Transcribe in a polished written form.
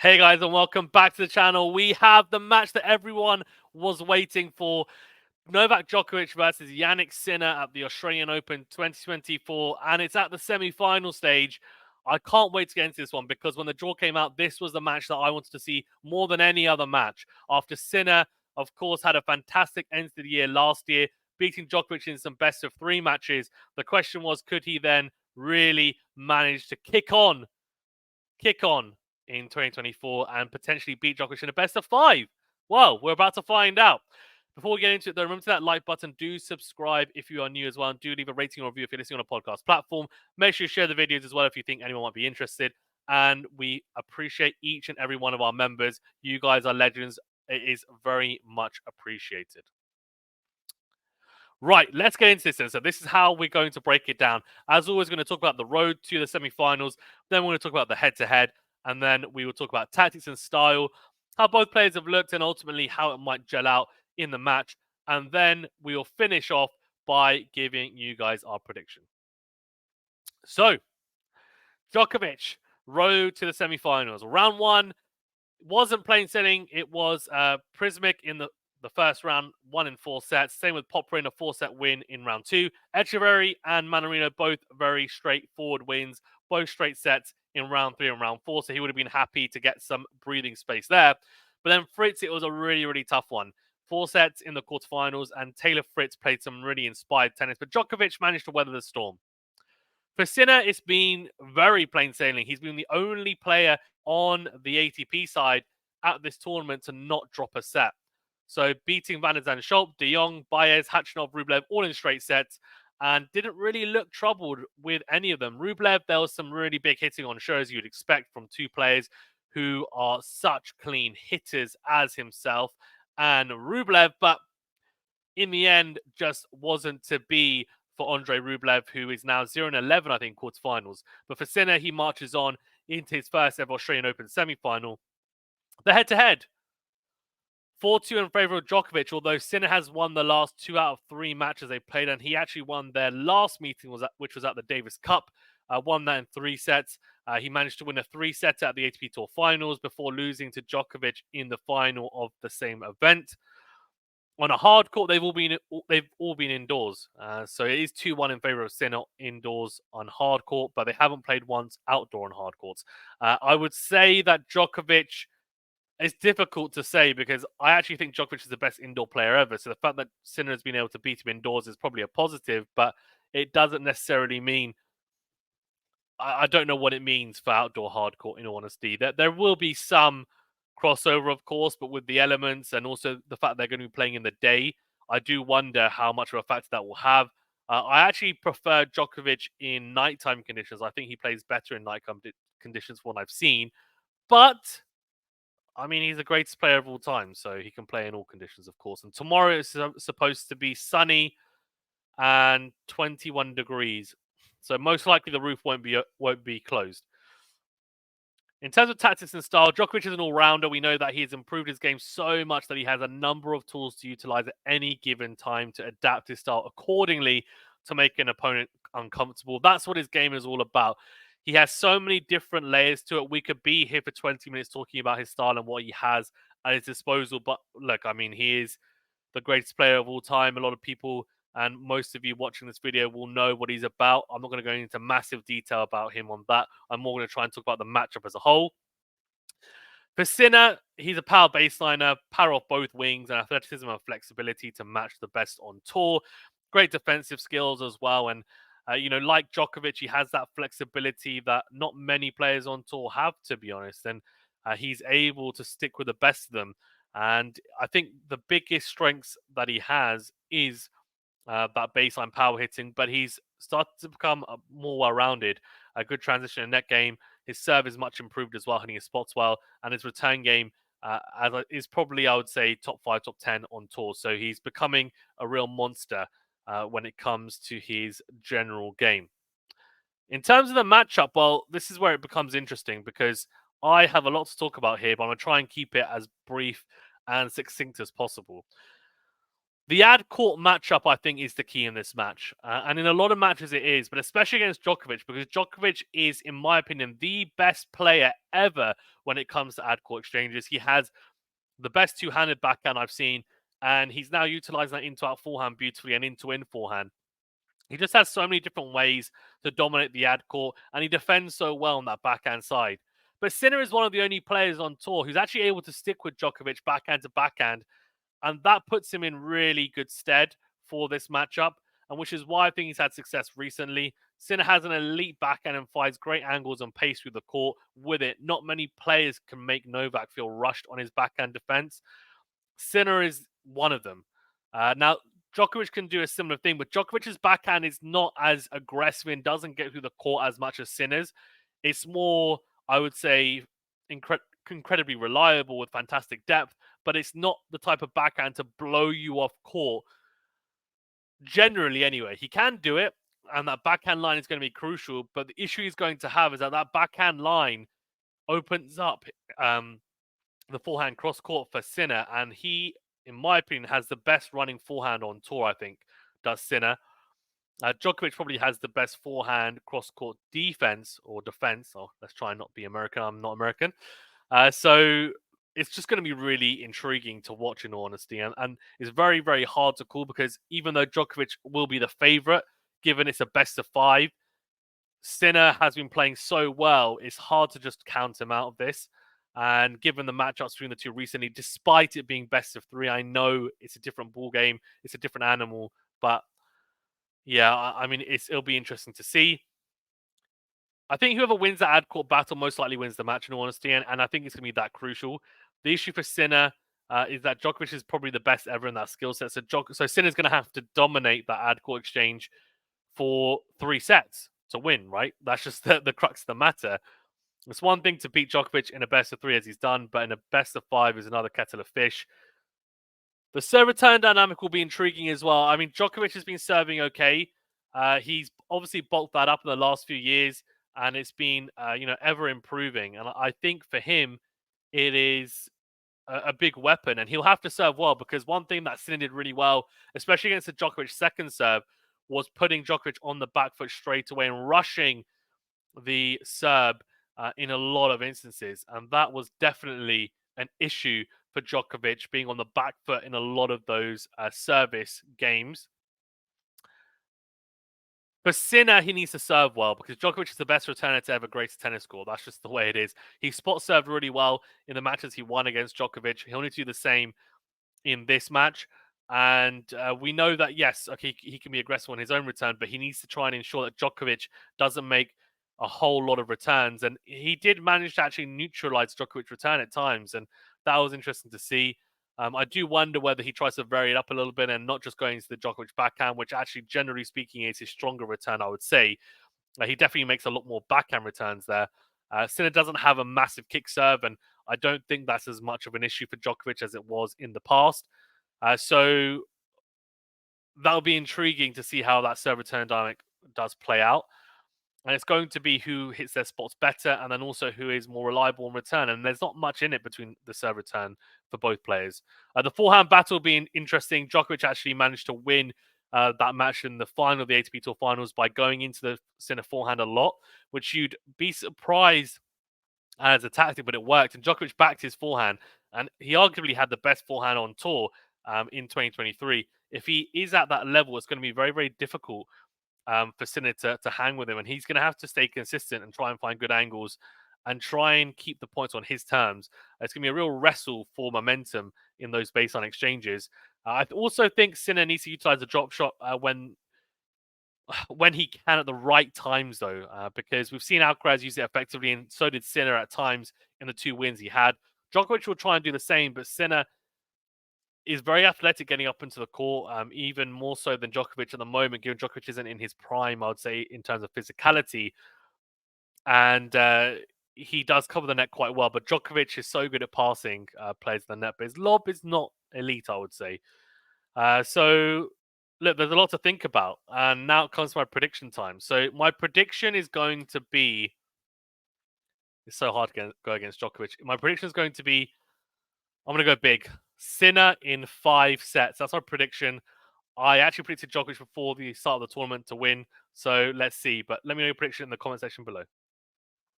Hey guys, and welcome back to the channel. We have the match that everyone was waiting for. Novak Djokovic versus Jannik Sinner at the Australian Open 2024, and it's at the semi-final stage. I can't wait to get into this one because when the draw came out, this was the match that I wanted to see more than any other match. After Sinner, of course, had a fantastic end to the year last year, beating Djokovic in some best of three matches. The question was, could he then really manage to kick on in 2024 and potentially beat Djokovic in a best of five? Well, we're about to find out. Before we get into it, though, remember to that like button. Do subscribe if you are new as well. And do leave a rating or review if you're listening on a podcast platform. Make sure you share the videos as well if you think anyone might be interested. And we appreciate each and every one of our members. You guys are legends. It is very much appreciated. Right, let's get into this then. So this is how we're going to break it down. As always, we're going to talk about the road to the semi-finals. Then we're going to talk about the head-to-head. And then we will talk about tactics and style, how both players have looked, and ultimately how it might gel out in the match. And then we will finish off by giving you guys our prediction. So, Djokovic, road to the semi-finals. Round one wasn't plain sailing. It was Prismic in the first round, 1 in 4 sets. Same with Popper in a 4-set win in round 2. Echeverry and Manarino both very straightforward wins, both straight sets in round 3 and round 4. So he would have been happy to get some breathing space there. But then Fritz, it was a really, really tough one. 4 sets in the quarterfinals, and Taylor Fritz played some really inspired tennis. But Djokovic managed to weather the storm. For Sinner, it's been very plain sailing. He's been the only player on the ATP side at this tournament to not drop a set. So beating Van der Zandt, Schulp, De Jong, Baez, Khachanov, Rublev, all in straight sets, and didn't really look troubled with any of them. Rublev, there was some really big hitting on show, as you'd expect from two players who are such clean hitters as himself and Rublev, but in the end, just wasn't to be for Andre Rublev, who is now 0-11, I think, quarterfinals. But for Sinner, he marches on into his first ever Australian Open semi-final. The head-to-head, 4-2 in favour of Djokovic, although Sinner has won the last 2 out of 3 matches they played, and he actually won their last meeting, which was at the Davis Cup, won that in 3 sets. He managed to win a 3-setter at the ATP Tour Finals before losing to Djokovic in the final of the same event. On a hard court, they've all been indoors. So it is 2-1 in favour of Sinner indoors on hard court, but they haven't played once outdoor on hard courts. I would say that Djokovic, it's difficult to say because I actually think Djokovic is the best indoor player ever. So the fact that Sinner has been able to beat him indoors is probably a positive, but it doesn't necessarily mean. I don't know what it means for outdoor hard court, in all honesty. There will be some crossover, of course, but with the elements and also the fact they're going to be playing in the day, I do wonder how much of a factor that will have. I actually prefer Djokovic in nighttime conditions. I think he plays better in nighttime conditions from what I've seen. But, I mean, he's the greatest player of all time, so he can play in all conditions, of course. And tomorrow is supposed to be sunny and 21 degrees. So most likely the roof won't be closed. In terms of tactics and style, Djokovic is an all-rounder. We know that he has improved his game so much that he has a number of tools to utilize at any given time to adapt his style accordingly to make an opponent uncomfortable. That's what his game is all about. He has so many different layers to it. We could be here for 20 minutes talking about his style and what he has at his disposal. But look, I mean, he is the greatest player of all time. A lot of people and most of you watching this video will know what he's about. I'm not going to go into massive detail about him on that. I'm more going to try and talk about the matchup as a whole. For Sinner, he's a power baseliner, power off both wings, and athleticism and flexibility to match the best on tour. Great defensive skills as well. And, like Djokovic, he has that flexibility that not many players on tour have, to be honest. And he's able to stick with the best of them. And I think the biggest strengths that he has is that baseline power hitting, but he's started to become more well-rounded. A good transition in net game. His serve is much improved as well, hitting his spots well, and his return game is probably, I would say, top 5, top 10 on tour. So he's becoming a real monster when it comes to his general game. In terms of the matchup, well, this is where it becomes interesting because I have a lot to talk about here, but I'm going to try and keep it as brief and succinct as possible. The ad court matchup, I think, is the key in this match. And in a lot of matches it is, but especially against Djokovic, because Djokovic is, in my opinion, the best player ever when it comes to ad court exchanges. He has the best two-handed backhand I've seen, and he's now utilizing that into-out forehand beautifully and into-in forehand. He just has so many different ways to dominate the ad court, and he defends so well on that backhand side. But Sinner is one of the only players on tour who's actually able to stick with Djokovic backhand to backhand, and that puts him in really good stead for this matchup, and which is why I think he's had success recently. Sinner has an elite backhand and finds great angles and pace through the court with it. Not many players can make Novak feel rushed on his backhand defense. Sinner is one of them. Now, Djokovic can do a similar thing, but Djokovic's backhand is not as aggressive and doesn't get through the court as much as Sinner's. It's more, I would say, incredibly reliable with fantastic depth, but it's not the type of backhand to blow you off court. Generally, anyway, he can do it, and that backhand line is going to be crucial. But the issue he's going to have is that backhand line opens up the forehand cross court for Sinner, and he, in my opinion, has the best running forehand on tour. I think does Sinner. Djokovic probably has the best forehand cross court defense or defense. Oh, let's try and not be American. I'm not American. So it's just going to be really intriguing to watch, in all honesty, and it's very, very hard to call because even though Djokovic will be the favorite, given it's a best of five, Sinner has been playing so well, it's hard to just count him out of this. And given the matchups between the two recently, despite it being best of three, I know it's a different ball game, it's a different animal. But yeah, I mean, it'll be interesting to see. I think whoever wins that ad court battle most likely wins the match, in all honesty, and I think it's going to be that crucial. The issue for Sinner is that Djokovic is probably the best ever in that skill set. So Sinner's going to have to dominate that ad court exchange for 3 sets to win, right? That's just the crux of the matter. It's one thing to beat Djokovic in a best of 3 as he's done, but in a best of 5 is another kettle of fish. The serve return dynamic will be intriguing as well. I mean, Djokovic has been serving okay. He's obviously bulked that up in the last few years, and it's been, ever improving. And I think for him, it is a big weapon, and he'll have to serve well because one thing that Sinner did really well, especially against the Djokovic second serve, was putting Djokovic on the back foot straight away and rushing the Serb in a lot of instances. And that was definitely an issue for Djokovic, being on the back foot in a lot of those service games. For Sinner, he needs to serve well because Djokovic is the best returner to ever grace a tennis court. That's just the way it is. He spot served really well in the matches he won against Djokovic. He'll need to do the same in this match. And we know that, yes, okay, he can be aggressive on his own return, but he needs to try and ensure that Djokovic doesn't make a whole lot of returns. And he did manage to actually neutralize Djokovic's return at times. And that was interesting to see. I do wonder whether he tries to vary it up a little bit and not just going into the Djokovic backhand, which actually, generally speaking, is his stronger return, I would say. He definitely makes a lot more backhand returns there. Sinner doesn't have a massive kick serve, and I don't think that's as much of an issue for Djokovic as it was in the past. So that'll be intriguing to see how that serve return dynamic does play out. And it's going to be who hits their spots better and then also who is more reliable in return. And there's not much in it between the serve return for both players. The forehand battle being interesting. Djokovic actually managed to win that match in the final of the ATP Tour Finals by going into the Sinner forehand a lot, which you'd be surprised as a tactic, but it worked. And Djokovic backed his forehand, and he arguably had the best forehand on tour in 2023. If he is at that level, it's going to be very, very difficult for Sinner to hang with him. And he's going to have to stay consistent and try and find good angles and try and keep the points on his terms. It's going to be a real wrestle for momentum in those baseline exchanges. I also think Sinner needs to utilize the drop shot when he can at the right times, though, because we've seen Alcaraz use it effectively, and so did Sinner at times in the 2 wins he had. Djokovic will try and do the same, but Sinner is very athletic getting up into the court, even more so than Djokovic at the moment, given Djokovic isn't in his prime, I would say, in terms of physicality. And he does cover the net quite well, but Djokovic is so good at passing players the net, but his lob is not elite, I would say. So, look, there's a lot to think about. And now it comes to my prediction time. So, my prediction is going to be... It's so hard to go against Djokovic. My prediction is going to be... I'm going to go big. Sinner in 5 sets. That's our prediction. I actually predicted Djokovic before the start of the tournament to win. So let's see. But let me know your prediction in the comment section below.